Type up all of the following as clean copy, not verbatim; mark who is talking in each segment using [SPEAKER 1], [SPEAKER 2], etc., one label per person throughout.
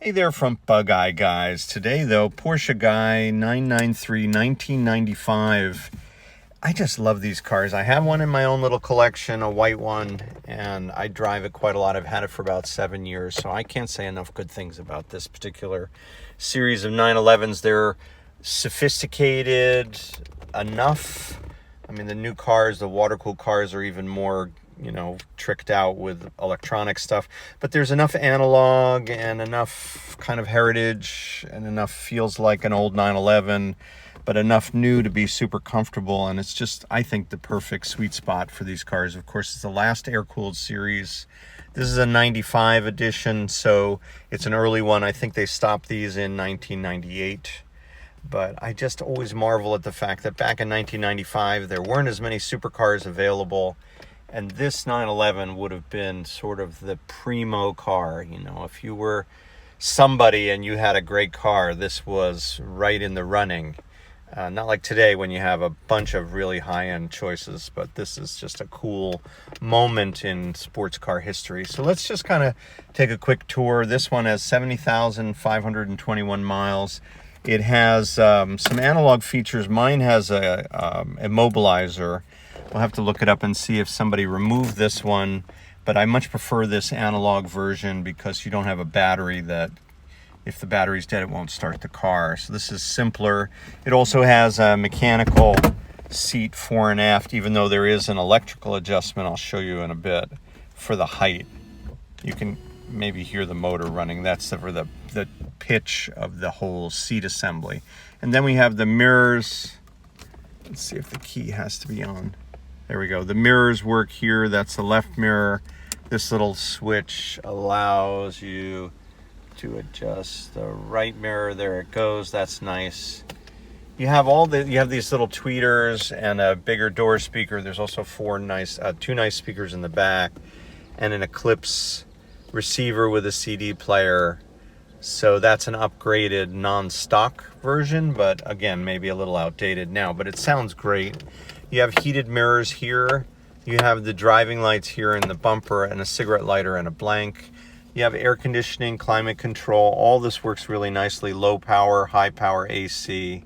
[SPEAKER 1] Hey there, Front Bug Eye guys. Today though, Porsche Guy 993 1995. I just love these cars. I have one in my own little collection, a white one, and I drive it quite a lot. I've had it for about 7 years, so I can't say enough good things about this particular series of 911s. They're sophisticated enough. I mean, the new cars, the water-cooled cars, are even more tricked out with electronic stuff, but there's enough analog and enough kind of heritage and enough feels like an old 911, but enough new to be super comfortable. And it's just, I think, the perfect sweet spot for these cars. Of course, it's the last air-cooled series. This is a 95 edition, so it's an early one. I think they stopped these in 1998. But I just always marvel at the fact that back in 1995, there weren't as many supercars available. And this 911 would have been sort of the primo car. If you were somebody and you had a great car, this was right in the running. Not like today when you have a bunch of really high-end choices, but this is just a cool moment in sports car history. So let's just kind of take a quick tour. This one has 70,521 miles. It has some analog features. Mine has a immobilizer. We'll have to look it up and see if somebody removed this one, but I much prefer this analog version because you don't have a battery that, if the battery's dead, it won't start the car. So this is simpler. It also has a mechanical seat fore and aft, even though there is an electrical adjustment I'll show you in a bit for the height. You can maybe hear the motor running. That's for the pitch of the whole seat assembly. And then we have the mirrors. Let's see if the key has to be on. There we go. The mirrors work here. That's the left mirror. This little switch allows you to adjust the right mirror. There it goes. That's nice. You have these little tweeters and a bigger door speaker. There's also two nice speakers in the back, and an Eclipse receiver with a CD player. So that's an upgraded non-stock version, but again, maybe a little outdated now, but it sounds great. You have heated mirrors here. You have the driving lights here in the bumper and a cigarette lighter and a blank. You have air conditioning, climate control. All this works really nicely. Low power, high power AC.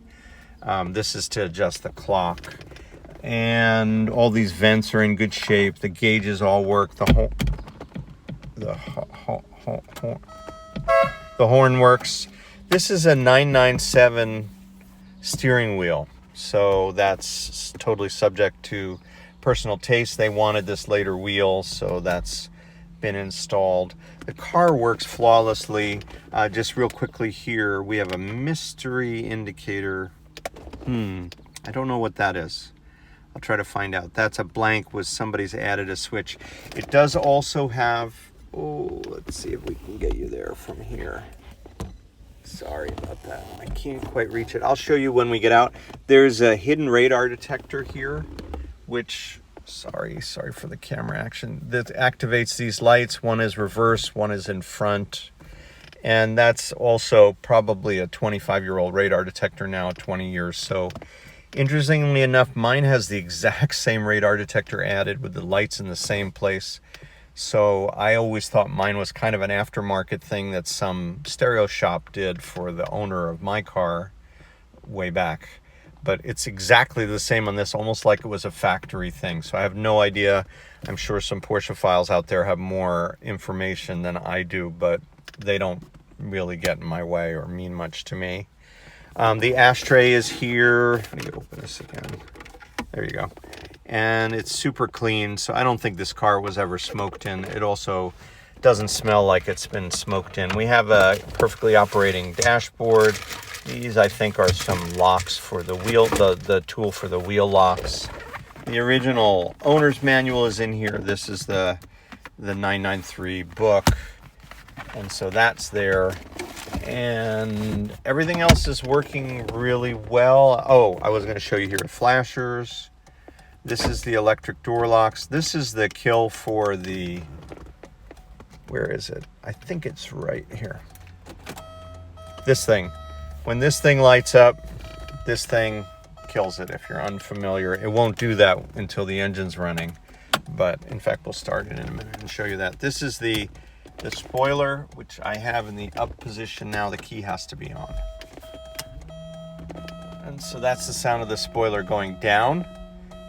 [SPEAKER 1] This is to adjust the clock. And all these vents are in good shape. The gauges all work. The horn works. This is a 997 steering wheel, so that's totally subject to personal taste. They wanted this later wheel, so that's been installed. The car works flawlessly. Just real quickly here, we have a mystery indicator. I don't know what that is. I'll try to find out. That's a blank with somebody's added a switch. It does also have, let's see if we can get you there from here. Sorry about that. I can't quite reach it. I'll show you when we get out. There's a hidden radar detector here, which, sorry for the camera action, that activates these lights. One is reverse, one is in front. And that's also probably a 25-year-old radar detector now, 20 years. So interestingly enough, mine has the exact same radar detector added with the lights in the same place. So I always thought mine was kind of an aftermarket thing that some stereo shop did for the owner of my car way back. But it's exactly the same on this, almost like it was a factory thing. So I have no idea. I'm sure some Porsche files out there have more information than I do, but they don't really get in my way or mean much to me. The ashtray is here. Let me open this again. There you go. And it's super clean, so I don't think this car was ever smoked in. It also doesn't smell like it's been smoked in. We have a perfectly operating dashboard. These, I think, are some locks for the wheel, the tool for the wheel locks. The original owner's manual is in here. This is the 993 book, and so that's there. And everything else is working really well. Oh, I was going to show you here flashers. This is the electric door locks. This is the kill for the, where is it? I think it's right here. This thing. When this thing lights up, this thing kills it. If you're unfamiliar, it won't do that until the engine's running. But in fact, we'll start it in a minute and show you that. This is the The spoiler, which I have in the up position now, the key has to be on. And so that's the sound of the spoiler going down,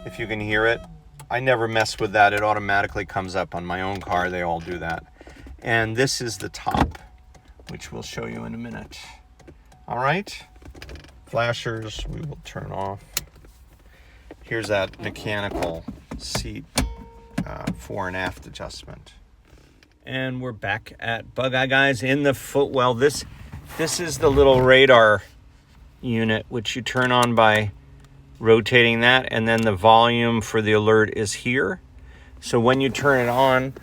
[SPEAKER 1] if you can hear it. I never mess with that. It automatically comes up on my own car. They all do that. And this is the top, which we'll show you in a minute. All right. Flashers, we will turn off. Here's that mechanical seat fore and aft adjustment. And we're back at Bug Eye Guys in the footwell. This is the little radar unit, which you turn on by rotating that, and then the volume for the alert is here. So when you turn it on,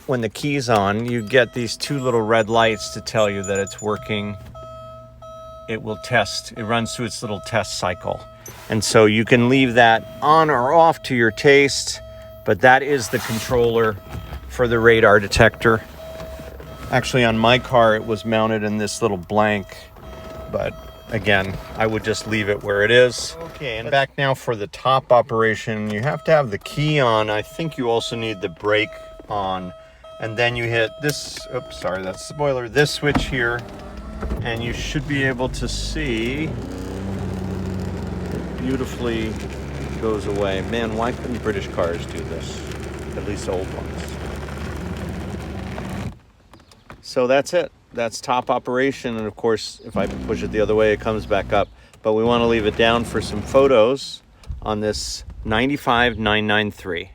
[SPEAKER 1] when the key's on, you get these two little red lights to tell you that it's working. It will test. It runs through its little test cycle. And so you can leave that on or off to your taste, but that is the controller for the radar detector. Actually, on my car, it was mounted in this little blank, but again, I would just leave it where it is. Okay, and back now for the top operation. You have to have the key on. I think you also need the brake on. And then you hit this, oops, sorry, that's the spoiler, this switch here, and you should be able to see it beautifully goes away. Man, why couldn't British cars do this? At least old ones. So that's it. That's top operation, and of course, if I push it the other way, it comes back up. But we want to leave it down for some photos on this 95 993.